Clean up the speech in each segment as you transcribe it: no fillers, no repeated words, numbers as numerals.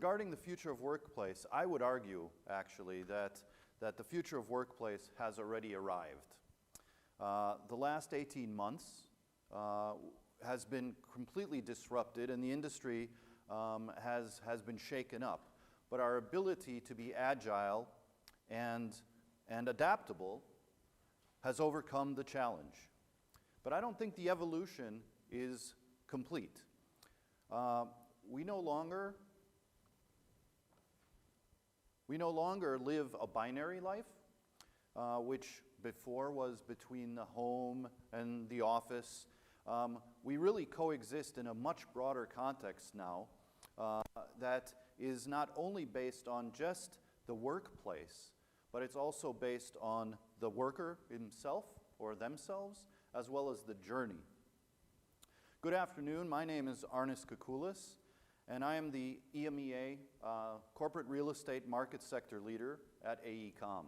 Regarding the future of workplace, I would argue, actually, that the future of workplace has already arrived. The last 18 months has been completely disrupted, and the industry has been shaken up. But our ability to be agile and adaptable has overcome the challenge. But I don't think the evolution is complete. We no longer live a binary life, which before was between the home and the office. We really coexist in a much broader context now that is not only based on just the workplace, but it's also based on the worker himself or themselves, as well as the journey. Good afternoon, my name is Arnis Kakulis, and I am the EMEA Corporate Real Estate Market Sector Leader at AECOM.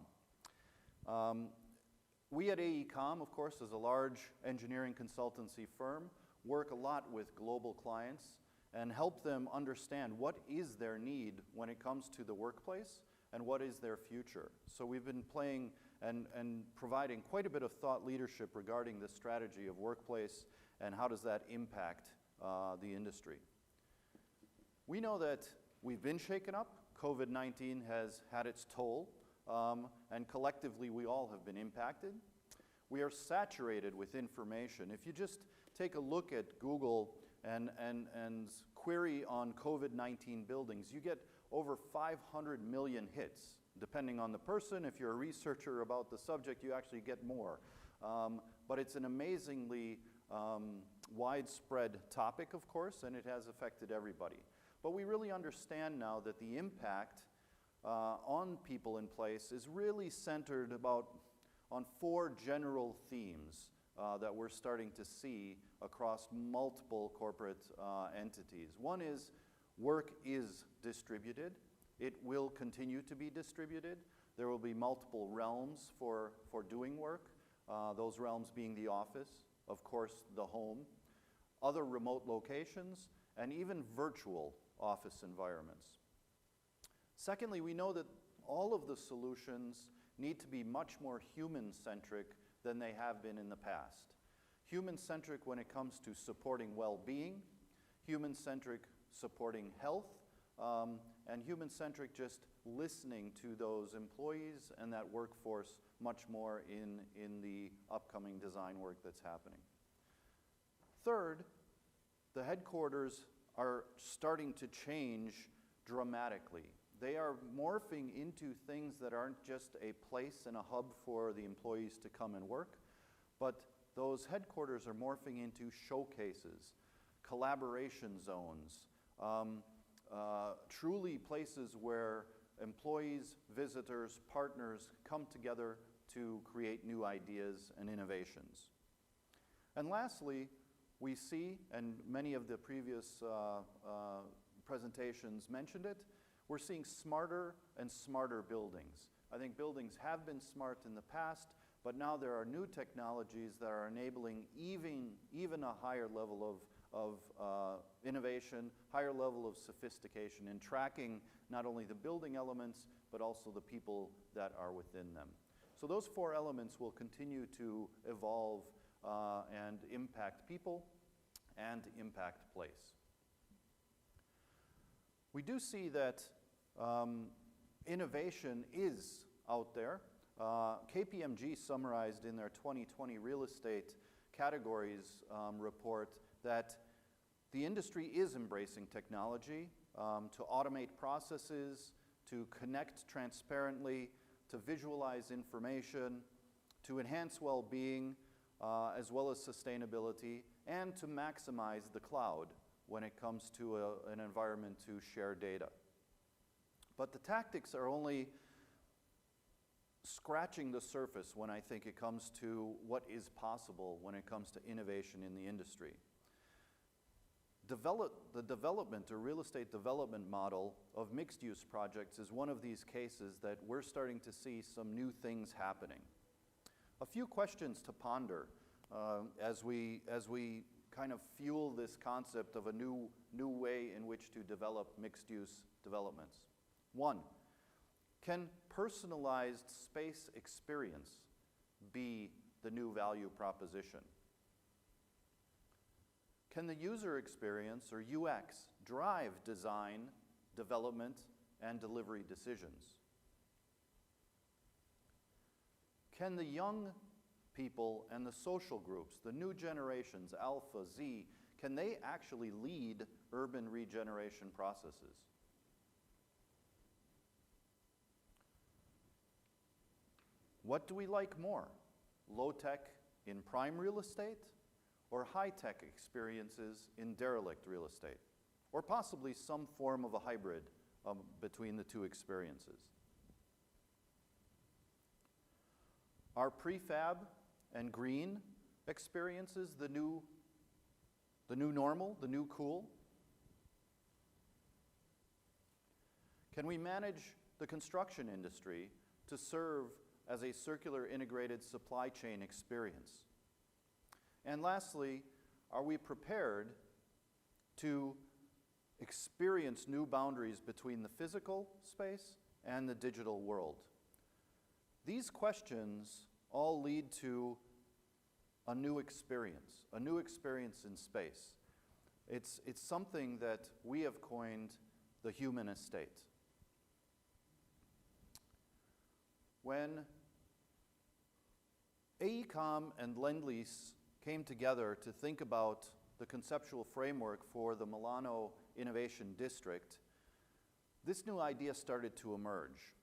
We at AECOM, of course, as a large engineering consultancy firm, work a lot with global clients and help them understand what is their need when it comes to the workplace and what is their future. So we've been playing and providing quite a bit of thought leadership regarding the strategy of workplace and how does that impact the industry. We know that we've been shaken up. COVID-19 has had its toll, and collectively we all have been impacted. We are saturated with information. If you just take a look at Google and query on COVID-19 buildings, you get over 500 million hits. Depending on the person, if you're a researcher about the subject, you actually get more. But it's an amazingly widespread topic, of course, and it has affected everybody. But we really understand now that the impact on people in place is really centered on 4 general themes that we're starting to see across multiple corporate entities. One is work is distributed. It will continue to be distributed. There will be multiple realms for doing work, those realms being the office, of course the home, other remote locations, and even virtual office environments. Secondly, we know that all of the solutions need to be much more human-centric than they have been in the past. Human-centric when it comes to supporting well-being, human-centric supporting health, and human-centric just listening to those employees and that workforce much more in the upcoming design work that's happening. Third, the headquarters are starting to change dramatically. They are morphing into things that aren't just a place and a hub for the employees to come and work, but those headquarters are morphing into showcases, collaboration zones, truly places where employees, visitors, partners come together to create new ideas and innovations. And lastly, we see, and many of the previous presentations mentioned it, we're seeing smarter and smarter buildings. I think buildings have been smart in the past, but now there are new technologies that are enabling even a higher level of innovation, higher level of sophistication in tracking not only the building elements, but also the people that are within them. So those 4 elements will continue to evolve and impact people and impact place. We do see that innovation is out there. KPMG summarized in their 2020 real estate categories report that the industry is embracing technology to automate processes, to connect transparently, to visualize information, to enhance well-being, as well as sustainability, and to maximize the cloud when it comes to an environment to share data. But the tactics are only scratching the surface when I think it comes to what is possible when it comes to innovation in the industry. The development or real estate development model of mixed-use projects is one of these cases that we're starting to see some new things happening. A few questions to ponder as we kind of fuel this concept of a new new way in which to develop mixed-use developments. One, can personalized space experience be the new value proposition? Can the user experience, or UX, drive design, development, and delivery decisions? Can the young people and the social groups, the new generations, Alpha, Z, can they actually lead urban regeneration processes? What do we like more? Low-tech in prime real estate, or high-tech experiences in derelict real estate? Or possibly some form of a hybrid between the two experiences. Are prefab and green experiences the new normal, the new cool? Can we manage the construction industry to serve as a circular integrated supply chain experience? And lastly, are we prepared to experience new boundaries between the physical space and the digital world? These questions all lead to a new experience in space. It's something that we have coined the human estate. When AECOM and Lend-Lease came together to think about the conceptual framework for the Milano Innovation District, this new idea started to emerge.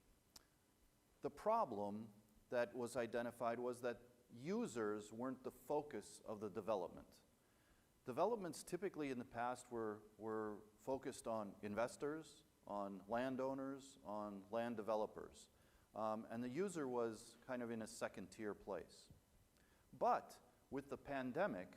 The problem that was identified was that users weren't the focus of the development. Developments typically in the past were focused on investors, on landowners, on land developers. And the user was kind of in a second-tier place. But with the pandemic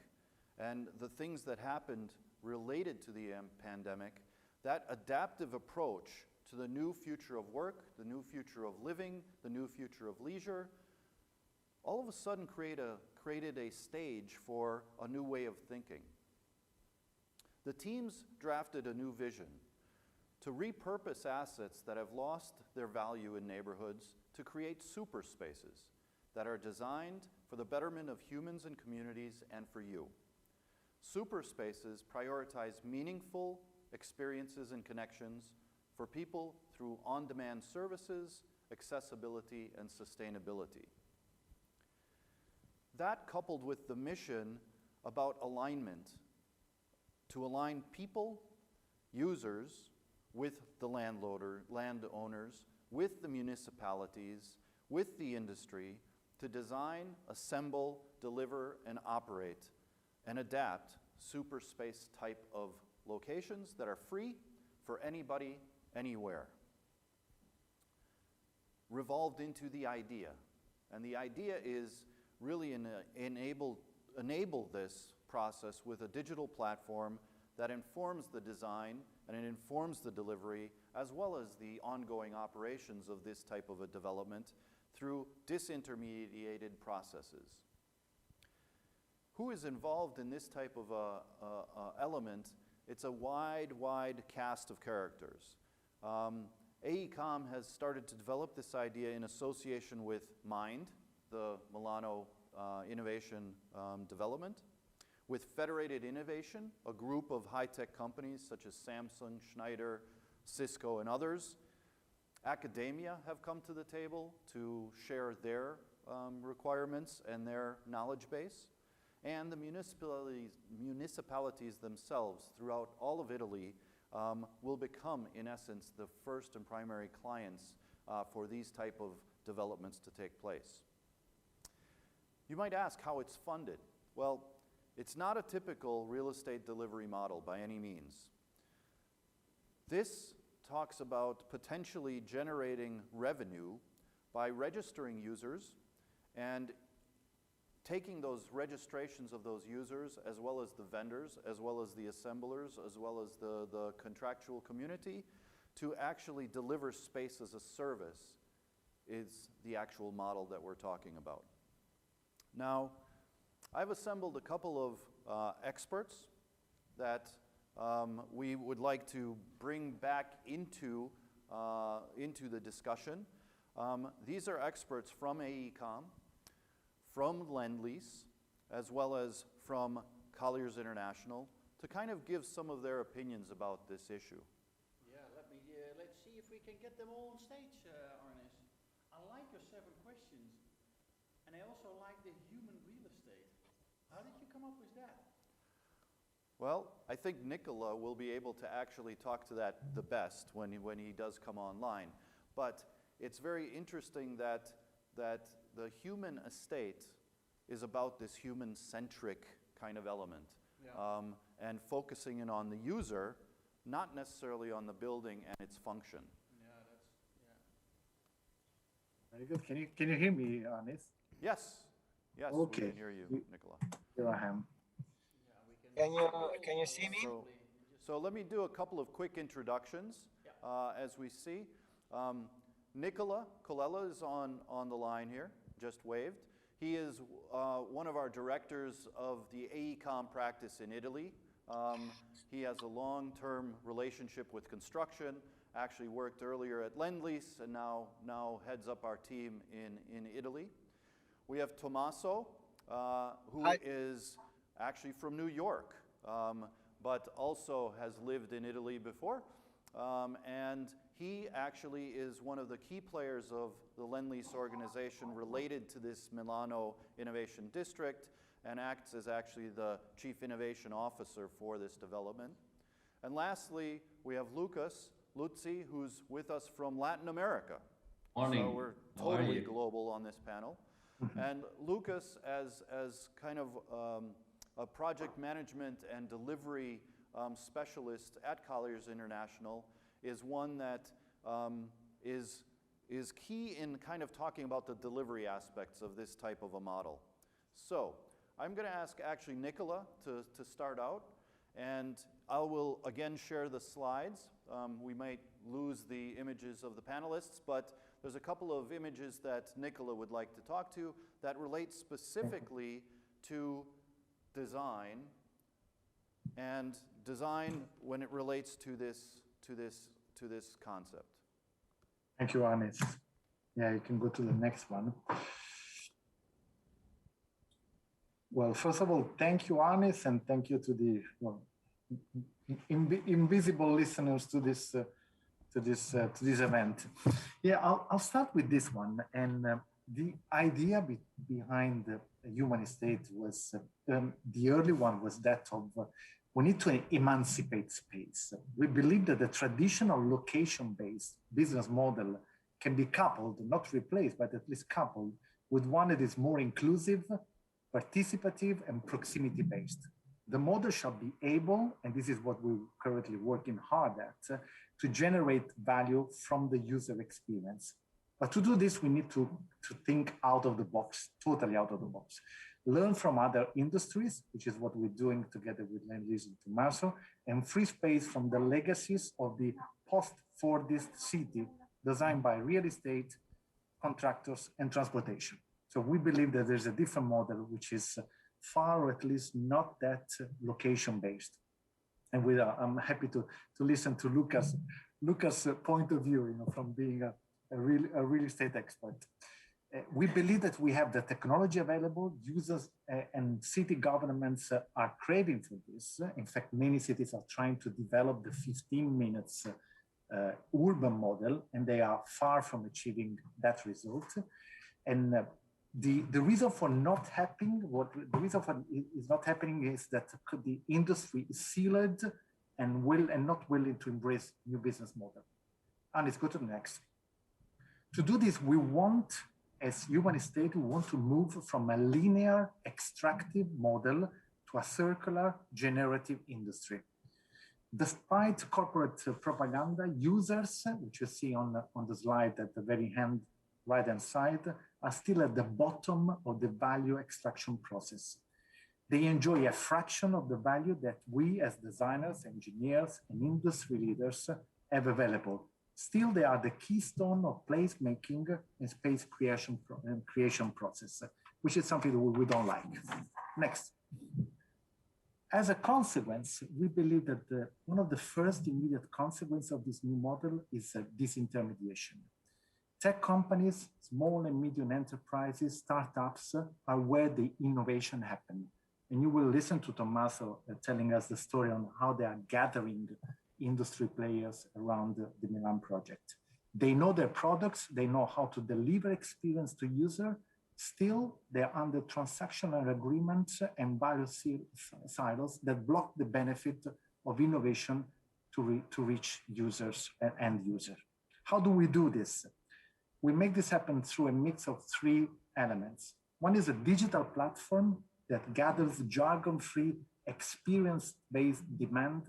and the things that happened related to the pandemic, that adaptive approach to the new future of work, the new future of living, the new future of leisure, all of a sudden created a stage for a new way of thinking. The teams drafted a new vision to repurpose assets that have lost their value in neighborhoods to create super spaces that are designed for the betterment of humans and communities and for you. Super spaces prioritize meaningful experiences and connections for people through on-demand services, accessibility, and sustainability. That, coupled with the mission about alignment, to align people, users, with the landowners, with the municipalities, with the industry, to design, assemble, deliver, and operate, and adapt super space type of locations that are free for anybody, anywhere. Revolved into the idea. And the idea is really enable this process with a digital platform that informs the design and it informs the delivery as well as the ongoing operations of this type of a development through disintermediated processes. Who is involved in this type of element? It's a wide cast of characters. AECOM has started to develop this idea in association with MIND, the Milano Innovation Development, with Federated Innovation, a group of high-tech companies such as Samsung, Schneider, Cisco, and others. Academia have come to the table to share their requirements and their knowledge base. And the municipalities themselves throughout all of Italy will become, in essence, the first and primary clients for these type of developments to take place. You might ask how it's funded. Well, it's not a typical real estate delivery model by any means. This talks about potentially generating revenue by registering users and taking those registrations of those users, as well as the vendors, as well as the assemblers, as well as the contractual community, to actually deliver space as a service is the actual model that we're talking about. Now, I've assembled a couple of experts that we would like to bring back into the discussion. These are experts from AECOM, from Lend-Lease, as well as from Colliers International, to kind of give some of their opinions about this issue. Yeah, let's see if we can get them all on stage, Arnis. I like your 7 questions, and I also like the human real estate. How did you come up with that? Well, I think Nicola will be able to actually talk to that the best when he does come online. But it's very interesting that the human estate is about this human-centric kind of element, yeah. And focusing in on the user, not necessarily on the building and its function. Yeah, Very good. Can you hear me, Arnis? Yes. Yes, okay. We can hear you, Nicola. Here I am. Can you see me? So let me do a couple of quick introductions, as we see. Nicola, Colella is on the line here, just waved. He is one of our directors of the AECOM practice in Italy. He has a long-term relationship with construction, actually worked earlier at Lend-Lease, and now heads up our team in Italy. We have Tommaso, who is actually from New York, but also has lived in Italy before. And he actually is one of the key players of the Lend-Lease organization related to this Milano Innovation District, and acts as actually the Chief Innovation Officer for this development. And lastly, we have Lucas Luzzi, who's with us from Latin America. Morning. So we're totally global on this panel. And Lucas, as kind of a project management and delivery specialist at Colliers International, is one that is key in kind of talking about the delivery aspects of this type of a model. So I'm going to ask actually Nicola to start out, and I will again share the slides. We might lose the images of the panelists, but there's a couple of images that Nicola would like to talk to that relate specifically to design, and design when it relates to this concept. Thank you, Arnis. Yeah, you can go to the next one. Well, first of all, thank you, Arnis, and thank you to the invisible listeners to this event. Yeah, I'll start with this one. And the idea behind the human estate was the early one was that of we need to emancipate space. We believe that the traditional location-based business model can be coupled, not replaced, but at least coupled with one that is more inclusive, participative, and proximity-based. The model shall be able, and this is what we're currently working hard at, to generate value from the user experience. But to do this, we need to think out of the box, totally out of the box. Learn from other industries, which is what we're doing together with Lend-Lease and Tommaso, and free space from the legacies of the post-Fordist city designed by real estate, contractors, and transportation. So we believe that there's a different model, which is far, or at least not that location-based. And I'm happy to listen to Lucas' point of view, from being a real estate expert. We believe that we have the technology available. Users and city governments are craving for this. In fact, many cities are trying to develop the 15 minutes urban model, and they are far from achieving that result. And the reason for not happening, is not happening is that the industry is sealed and not willing to embrace new business model. And let's go to the next. To do this, we want, as human estate, we want to move from a linear extractive model to a circular generative industry. Despite corporate propaganda, users, which you see on the slide at the very right-hand side, are still at the bottom of the value extraction process. They enjoy a fraction of the value that we as designers, engineers, and industry leaders have available. Still, they are the keystone of placemaking and space creation process, which is something that we don't like. Next. As a consequence, we believe that one of the first immediate consequences of this new model is disintermediation. Tech companies, small and medium enterprises, startups are where the innovation happens. And you will listen to Tommaso telling us the story on how they are gathering industry players around the Milan project. They know their products, they know how to deliver experience to user. Still, they're under transactional agreements and various silos that block the benefit of innovation to reach users and end users. How do we do this? We make this happen through a mix of three elements. One is a digital platform that gathers jargon-free, experience-based demand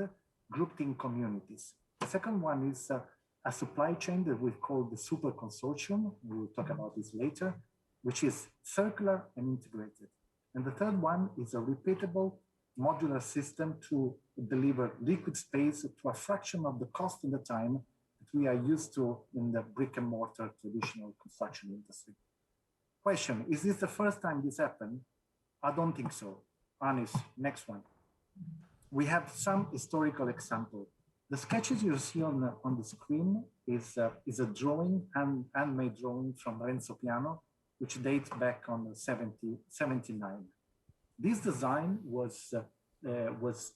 grouped in communities. The second one is a supply chain that we call the super consortium. We will talk about this later, which is circular and integrated. And the third one is a repeatable modular system to deliver liquid space to a fraction of the cost and the time that we are used to in the brick and mortar traditional construction industry. Question, is this the first time this happened? I don't think so. Arnis, next one. We have some historical example. The sketches you see on the screen is a drawing, handmade drawing from Renzo Piano, which dates back on 79. This design was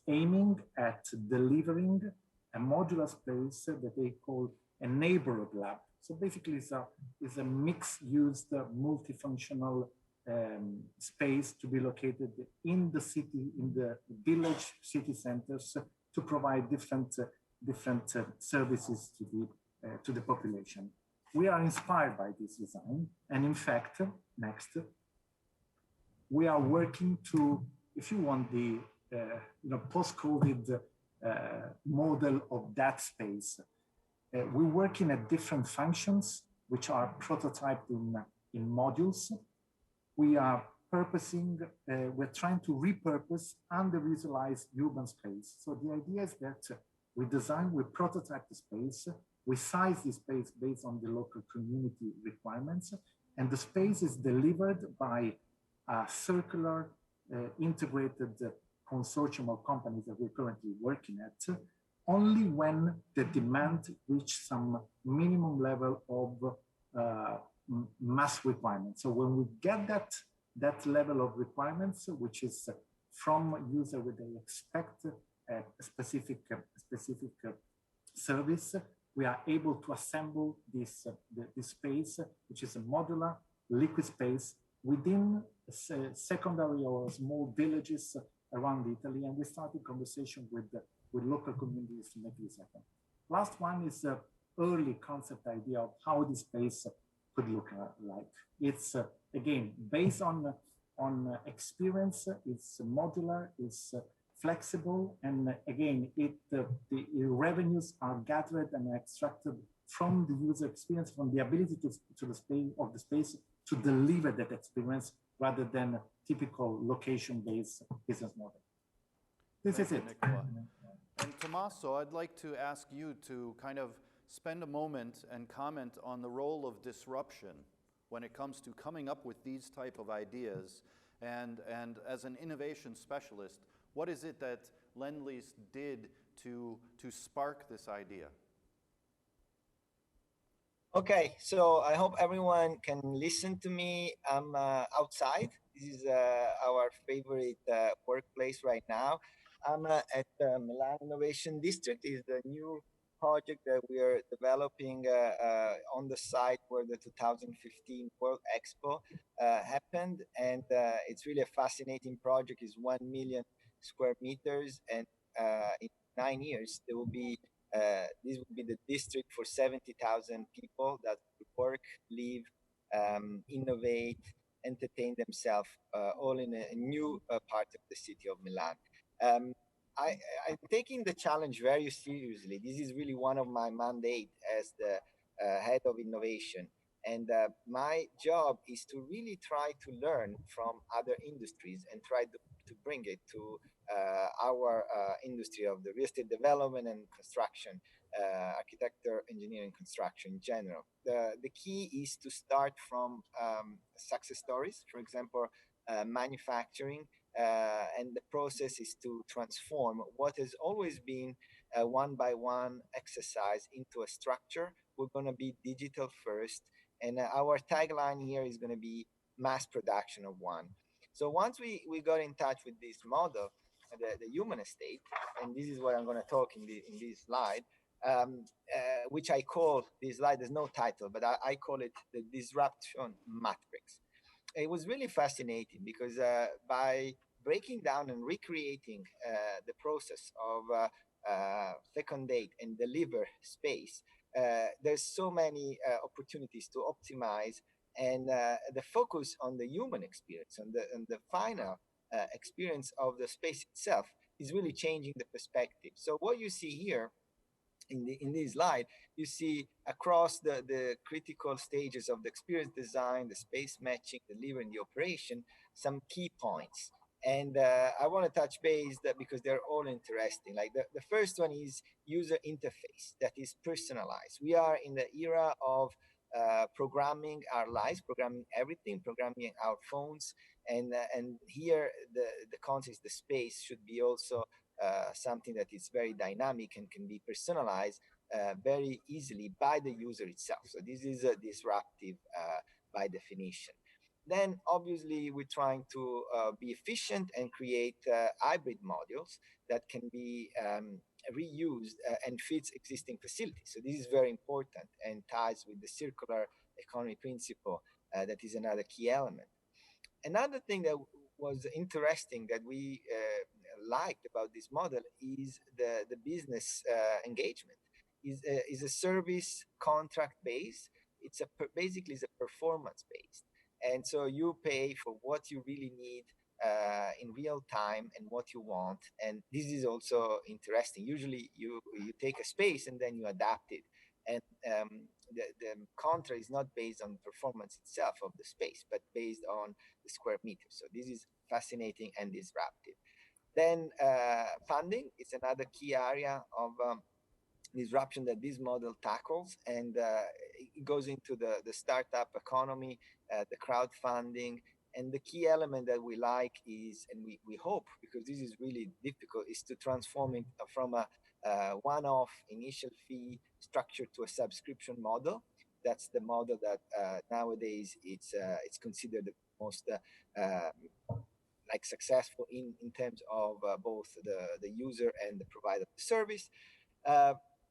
aiming at delivering a modular space that they call a neighborhood lab. So basically it's a mixed-use, multifunctional space to be located in the city, in the village city centers to provide different services to the population. We are inspired by this design. And in fact, next, we are working to, if you want, the post-COVID model of that space. We work in different functions, which are prototyped in modules. We are purposing, we're trying to repurpose underutilized urban space. So the idea is that we design, we prototype the space, we size the space based on the local community requirements, and the space is delivered by a circular, integrated consortium of companies that we're currently working at, only when the demand reaches some minimum level of mass requirements. So when we get that level of requirements, which is from user where they expect a specific service, we are able to assemble this space, which is a modular liquid space within secondary or small villages around Italy. And we started conversation with local communities to make this happen. Last one is the early concept idea of how this space could look like. It's again based on experience. It's modular. It's flexible, and again, the revenues are gathered and extracted from the user experience, from the ability to the space to deliver that experience rather than a typical location-based business model. This is it. Nicola. And Tommaso, I'd like to ask you to kind of spend a moment and comment on the role of disruption when it comes to coming up with these type of ideas. And as an innovation specialist, what is it that Lend-Lease did to spark this idea? Okay, so I hope everyone can listen to me. I'm outside. This is our favorite workplace right now. I'm at the Milan Innovation District. Is the new project that we are developing on the site where the 2015 World Expo happened. And it's really a fascinating project. It's 1 million square meters. And in 9 years, there will be this will be the district for 70,000 people that work, live, innovate, entertain themselves, all in a new part of the city of Milan. I'm taking the challenge very seriously. This is really one of my mandate as the head of innovation. And my job is to really try to learn from other industries and try to bring it to our industry of the real estate development and construction, architecture, engineering, construction in general. The key is to start from success stories, for example, manufacturing. and the process is to transform what has always been a one by one exercise into a structure. We're going to be digital first, and our tagline here is going to be mass production of one. So once we got in touch with this model, the human estate, and this is what I'm going to talk in this slide, which I call, this slide, there's no title, but I call it the disruption matrix. It was really fascinating because by breaking down and recreating the process of fecundate and deliver space, there's so many opportunities to optimize, and the focus on the human experience and the final experience of the space itself is really changing the perspective. So what you see here in this slide, you see across the critical stages of the experience design, the space matching, delivery, and the operation, some key points. And I want to touch base that because they're all interesting. Like the first one is user interface that is personalized. We are in the era of programming our lives, programming everything, programming our phones, and here the context, the space should be also something that is very dynamic and can be personalized very easily by the user itself. So this is disruptive by definition. Then obviously we're trying to be efficient and create hybrid modules that can be reused and fits existing facilities. So this is very important and ties with the circular economy principle that is another key element. Another thing that was interesting that we liked about this model is the business engagement. Is a service contract based. It's basically is a performance based, and so you pay for what you really need in real time and what you want. And this is also interesting. Usually you take a space and then you adapt it, and the contract is not based on performance itself of the space, but based on the square meter. So this is fascinating and disruptive. Then funding is another key area of disruption that this model tackles, and it goes into the startup economy, the crowdfunding. And the key element that we like is, and we hope, because this is really difficult, is to transform it from a one-off initial fee structure to a subscription model. That's the model that nowadays it's considered the most like successful in terms of both the user and the provider of the service.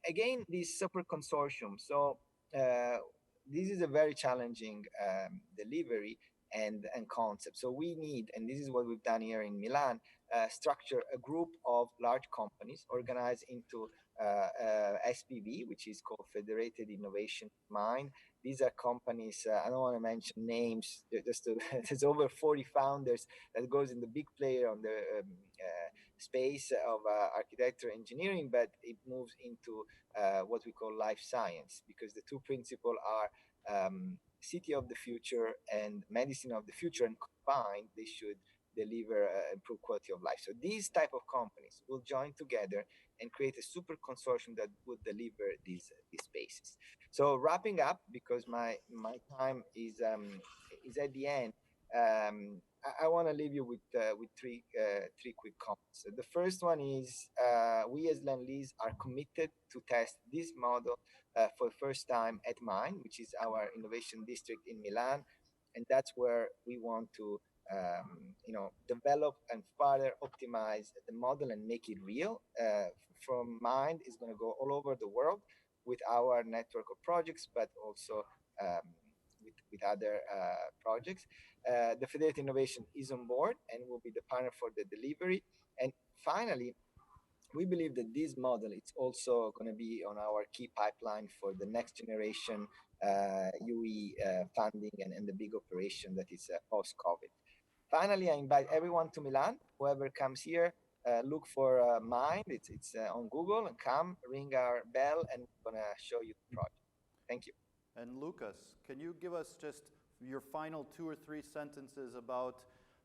Again, this super consortium. So this is a very challenging delivery and concept. So we need, and this is what we've done here in Milan, structure a group of large companies organized into SPV, which is called Federated Innovation Mind. These are companies, I don't want to mention names, there's over 40 founders that goes in the big player on the space of architecture engineering, but it moves into what we call life science, because the two principles are city of the future and medicine of the future, and combined they should deliver improved quality of life. So these type of companies will join together and create a super consortium that would deliver these spaces. So wrapping up, because my time is at the end, I want to leave you with three quick comments. So the first one is we as Lendlease are committed to test this model for the first time at Mine, which is our innovation district in Milan, and that's where we want to develop and further optimize the model and make it real. From Mind is going to go all over the world with our network of projects, but also with other projects. The Federated Innovation is on board and will be the partner for the delivery. And finally, we believe that this model is also going to be on our key pipeline for the next generation UE funding and the big operation that is post-COVID. Finally, I invite everyone to Milan. Whoever comes here, look for Mind. It's on Google, and come, ring our bell, and we're going to show you the project. Thank you. And Lucas, can you give us just your final 2 or 3 sentences about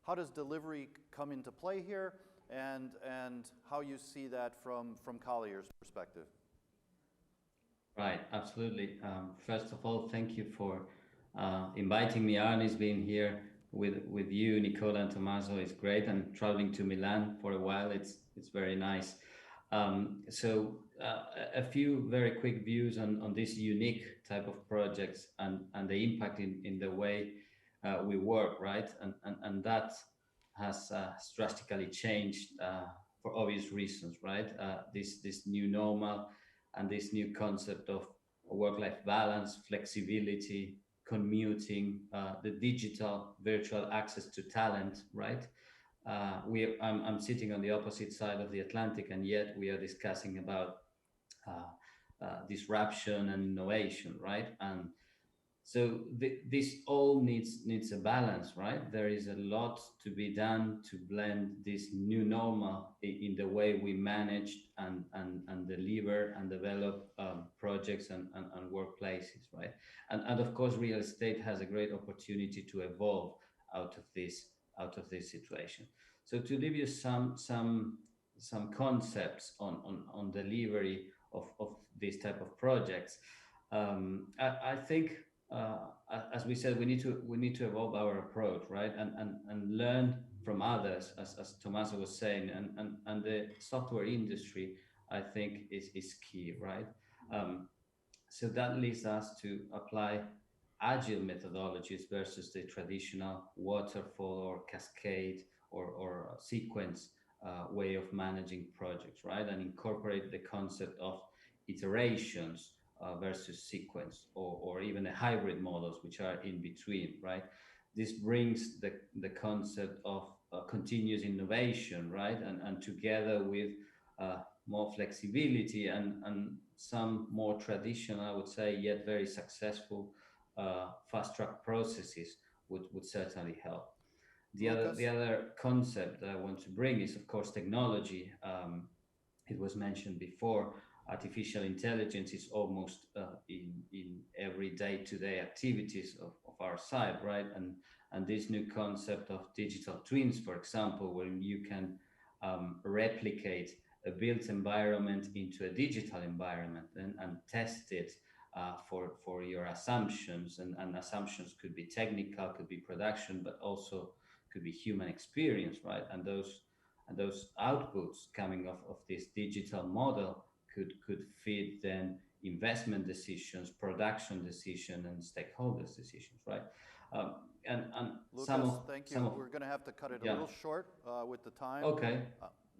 how does delivery come into play here, and how you see that from Colliers' perspective? Right, absolutely. First of all, thank you for inviting me. Arnis being here with you, Nicola and Tommaso, is great, and traveling to Milan for a while, it's very nice. A few very quick views on this unique type of projects and the impact in the way we work, right? And that has drastically changed for obvious reasons, right? This new normal and this new concept of work-life balance, flexibility, commuting, the digital virtual access to talent, right? I'm sitting on the opposite side of the Atlantic, and yet we are discussing about disruption and innovation, right? And so this all needs a balance, right? There is a lot to be done to blend this new normal in the way we manage and deliver and develop projects and workplaces, right? And of course, real estate has a great opportunity to evolve out of this situation. So to give you some concepts on delivery of these type of projects, I think. As we said, we need to evolve our approach, right, and learn from others, as Tommaso was saying, and the software industry, I think, is key, right? So that leads us to apply agile methodologies versus the traditional waterfall or cascade or sequence way of managing projects, right, and incorporate the concept of iterations versus sequence, or even the hybrid models, which are in between, right? This brings the concept of continuous innovation, right? And together with more flexibility and some more traditional, I would say, yet very successful fast track processes would certainly help. The other concept I want to bring is, of course, technology. It was mentioned before. Artificial intelligence is almost in every day-to-day activities of our side, right? And this new concept of digital twins, for example, where you can replicate a built environment into a digital environment and test it for your assumptions. And assumptions could be technical, could be production, but also could be human experience, right? And those outputs coming off of this digital model could feed then investment decisions, production decision, and stakeholders decisions, right? And Lucas, thank you. We're going to have to cut it a little short with the time. Okay.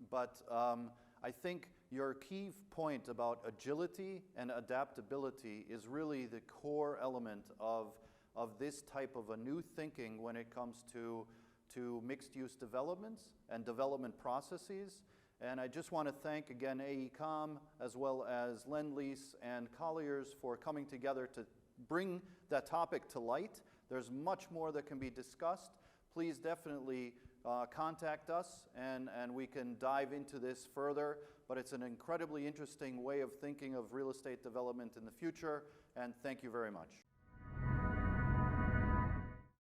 But I think your key point about agility and adaptability is really the core element of this type of a new thinking when it comes to mixed-use developments and development processes. And I just want to thank again AECOM as well as Lend-Lease and Colliers for coming together to bring that topic to light. There's much more that can be discussed. Please definitely contact us and we can dive into this further. But it's an incredibly interesting way of thinking of real estate development in the future. And thank you very much.